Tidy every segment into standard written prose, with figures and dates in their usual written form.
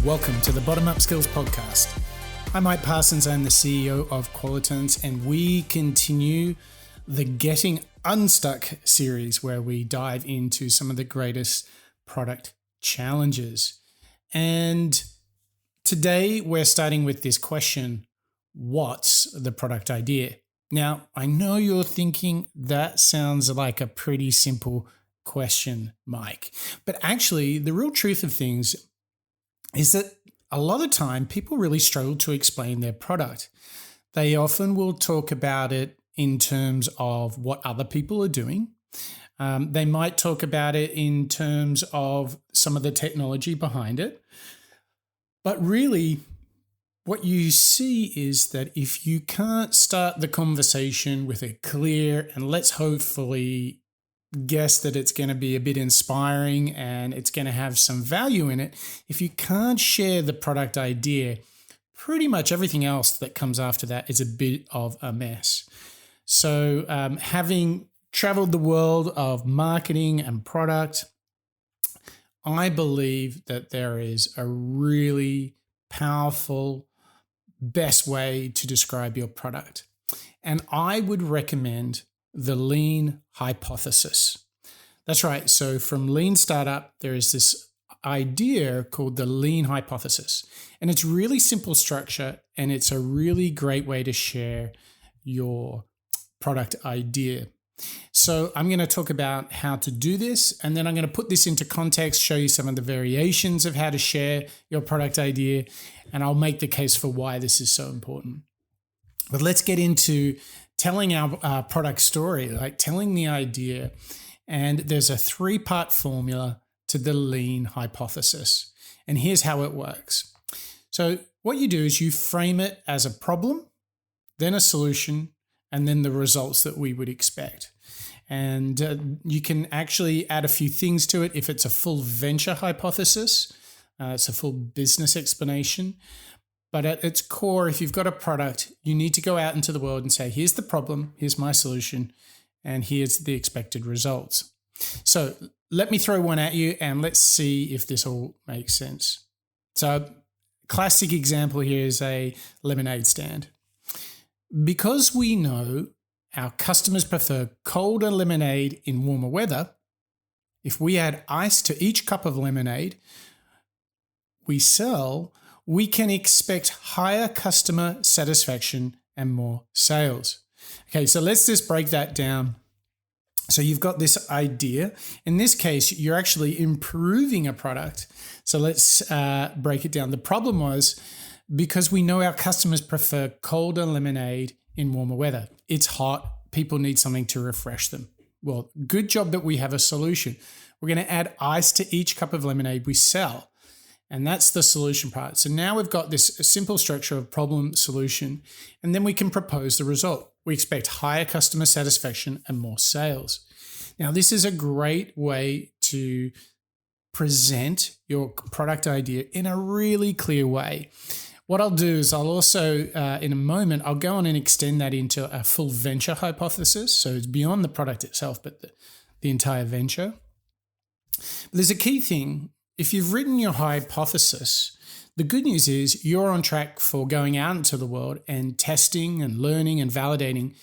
welcome to the Bottom Up Skills Podcast. I'm Mike Parsons, I'm the CEO of Qualitance, and we continue the Getting Unstuck series where we dive into some of the greatest product challenges. And today we're starting with this question, what's the product idea? Now, I know you're thinking that sounds like a pretty simple question, Mike, but actually the real truth of things is that a lot of the time people really struggle to explain their product. They often will talk about it in terms of what other people are doing. They might talk about it in terms of some of the technology behind it. But really, what you see is that if you can't start the conversation with a clear and let's hopefully guess that it's going to be a bit inspiring and it's going to have some value in it, if you can't share the product idea, pretty much everything else that comes after that is a bit of a mess. So having traveled the world of marketing and product, I believe that there is a really powerful, best way to describe your product. And I would recommend the lean hypothesis. That's right. So from Lean Startup, there is this idea called the lean hypothesis. And it's really simple structure, and it's a really great way to share your product idea. So I'm going to talk about how to do this, and then I'm going to put this into context, show you some of the variations of how to share your product idea, and I'll make the case for why this is so important. But let's get into telling our product story, like telling the idea. And there's a 3-part formula to the lean hypothesis. And here's how it works. So what you do is you frame it as a problem, then a solution, and then the results that we would expect. And you can actually add a few things to it if it's a full venture hypothesis. It's a full business explanation. But at its core, if you've got a product, you need to go out into the world and say, here's the problem, here's my solution, and here's the expected results. So let me throw one at you and let's see if this all makes sense. So classic example here is a lemonade stand. Because we know our customers prefer colder lemonade in warmer weather, if we add ice to each cup of lemonade we sell, we can expect higher customer satisfaction and more sales. Okay, so let's just break that down. So you've got this idea. In this case, you're actually improving a product. So let's break it down. The problem was because we know our customers prefer colder lemonade in warmer weather. It's hot. People need something to refresh them. Well, good job that we have a solution. We're going to add ice to each cup of lemonade we sell. And that's the solution part. So now we've got this simple structure of problem, solution, and then we can propose the result. We expect higher customer satisfaction and more sales. Now, this is a great way to present your product idea in a really clear way. What I'll do is I'll also, in a moment, I'll go on and extend that into a full venture hypothesis. So it's beyond the product itself, but the entire venture. But there's a key thing. If you've written your hypothesis, the good news is you're on track for going out into the world and testing and learning and validating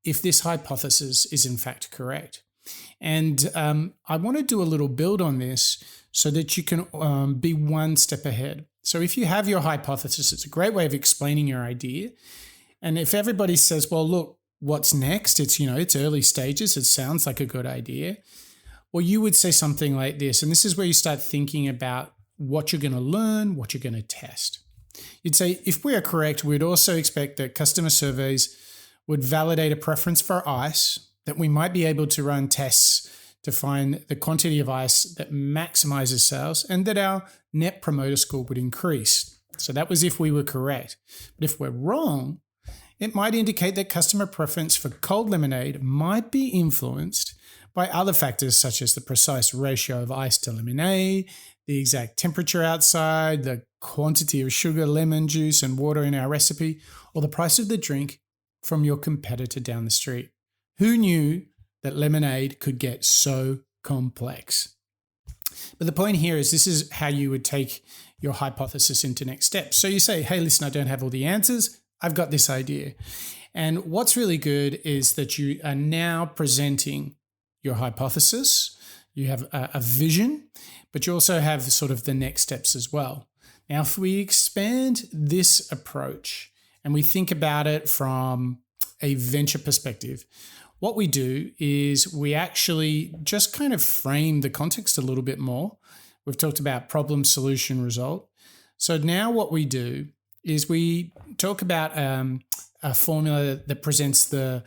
if this hypothesis is in fact correct. And I want to do a little build on this so that you can be one step ahead. So if you have your hypothesis, it's a great way of explaining your idea. And if everybody says, well, look, what's next? It's early stages. It sounds like a good idea. Well, you would say something like this, and this is where you start thinking about what you're going to learn, what you're going to test. You'd say, if we are correct, we'd also expect that customer surveys would validate a preference for ice, that we might be able to run tests to find the quantity of ice that maximizes sales, and that our net promoter score would increase. So that was if we were correct. But if we're wrong, it might indicate that customer preference for cold lemonade might be influenced by other factors such as the precise ratio of ice to lemonade, the exact temperature outside, the quantity of sugar, lemon juice, and water in our recipe, or the price of the drink from your competitor down the street. Who knew that lemonade could get so complex? But the point here is this is how you would take your hypothesis into next steps. So you say, hey, listen, I don't have all the answers. I've got this idea. And what's really good is that you are now presenting your hypothesis. You have a vision, but you also have sort of the next steps as well. Now, if we expand this approach and we think about it from a venture perspective, what we do is we actually just kind of frame the context a little bit more. We've talked about problem, solution, result. So now what we do is we talk about a formula that presents the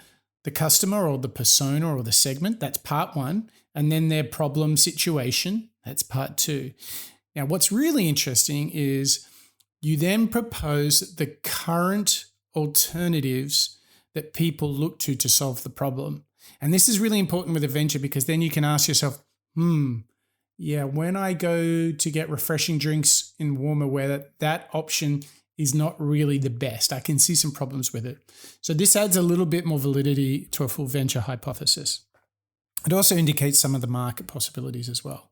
customer or the persona or the segment. That's part one. And then their problem situation. That's part two. Now, what's really interesting is you then propose the current alternatives that people look to solve the problem. And this is really important with a venture because then you can ask yourself, when I go to get refreshing drinks in warmer weather, that option is not really the best. I can see some problems with it. So this adds a little bit more validity to a full venture hypothesis. It also indicates some of the market possibilities as well.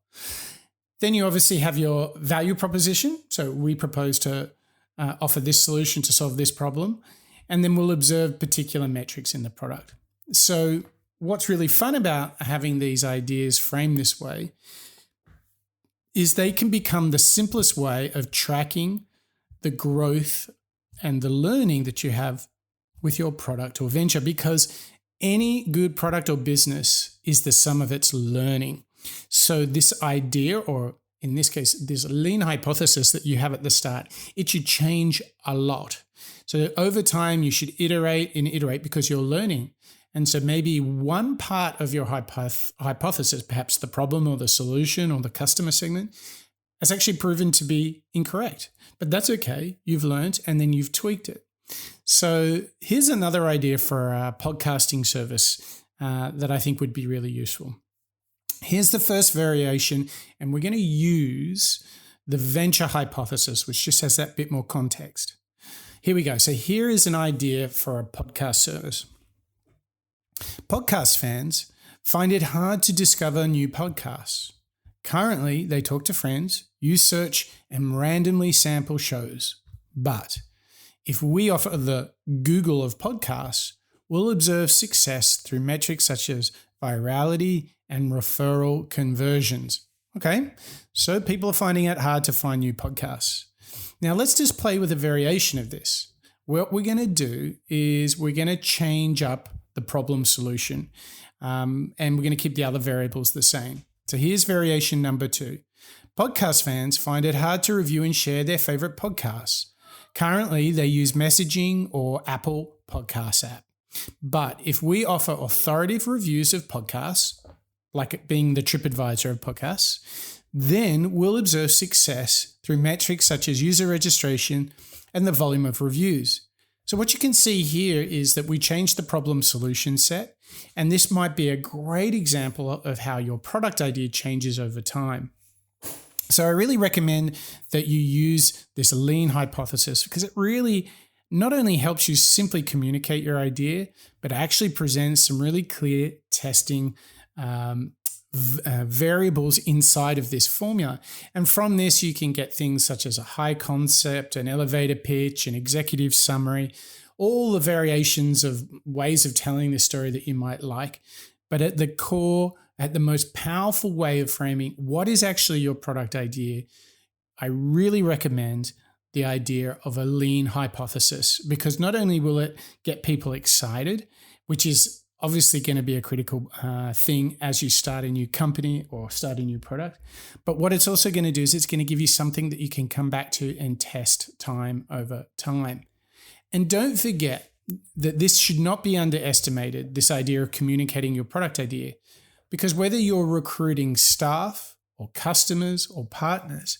Then you obviously have your value proposition. So we propose to offer this solution to solve this problem. And then we'll observe particular metrics in the product. So what's really fun about having these ideas framed this way is they can become the simplest way of tracking the growth and the learning that you have with your product or venture, because any good product or business is the sum of its learning. So this idea, or in this case, this lean hypothesis that you have at the start, it should change a lot. So over time, you should iterate and iterate because you're learning. And so maybe one part of your hypothesis, perhaps the problem or the solution or the customer segment, has actually proven to be incorrect. But that's okay. You've learned and then you've tweaked it. So here's another idea for a podcasting service that I think would be really useful. Here's the first variation, and we're going to use the venture hypothesis, which just has that bit more context. Here we go. So here is an idea for a podcast service. Podcast fans find it hard to discover new podcasts. Currently, they talk to friends, use search, and randomly sample shows. But if we offer the Google of podcasts, we'll observe success through metrics such as virality and referral conversions. Okay, so people are finding it hard to find new podcasts. Now let's just play with a variation of this. What we're going to do is we're going to change up the problem solution and we're going to keep the other variables the same. So here's variation number 2. Podcast fans find it hard to review and share their favorite podcasts. Currently, they use messaging or Apple Podcasts app. But if we offer authoritative reviews of podcasts, like it being the TripAdvisor of podcasts, then we'll observe success through metrics such as user registration and the volume of reviews. So what you can see here is that we changed the problem solution set, and this might be a great example of how your product idea changes over time. So I really recommend that you use this lean hypothesis because it really not only helps you simply communicate your idea, but actually presents some really clear testing variables inside of this formula. And from this, you can get things such as a high concept, an elevator pitch, an executive summary, all the variations of ways of telling the story that you might like. But at the core, at the most powerful way of framing what is actually your product idea, I really recommend the idea of a lean hypothesis, because not only will it get people excited, which is obviously going to be a critical thing as you start a new company or start a new product, but what it's also going to do is it's going to give you something that you can come back to and test time over time. And don't forget that this should not be underestimated, this idea of communicating your product idea, because whether you're recruiting staff or customers or partners,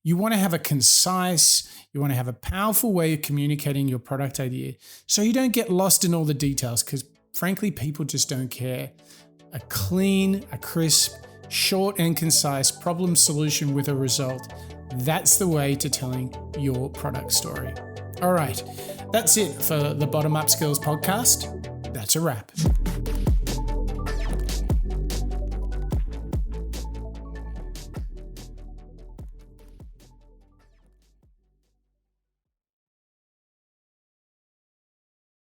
you want to have a concise, you want to have a powerful way of communicating your product idea so you don't get lost in all the details, because frankly, people just don't care. A clean, a crisp, short and concise problem solution with a result. That's the way to telling your product story. All right, that's it for the Bottom Up Skills podcast. That's a wrap.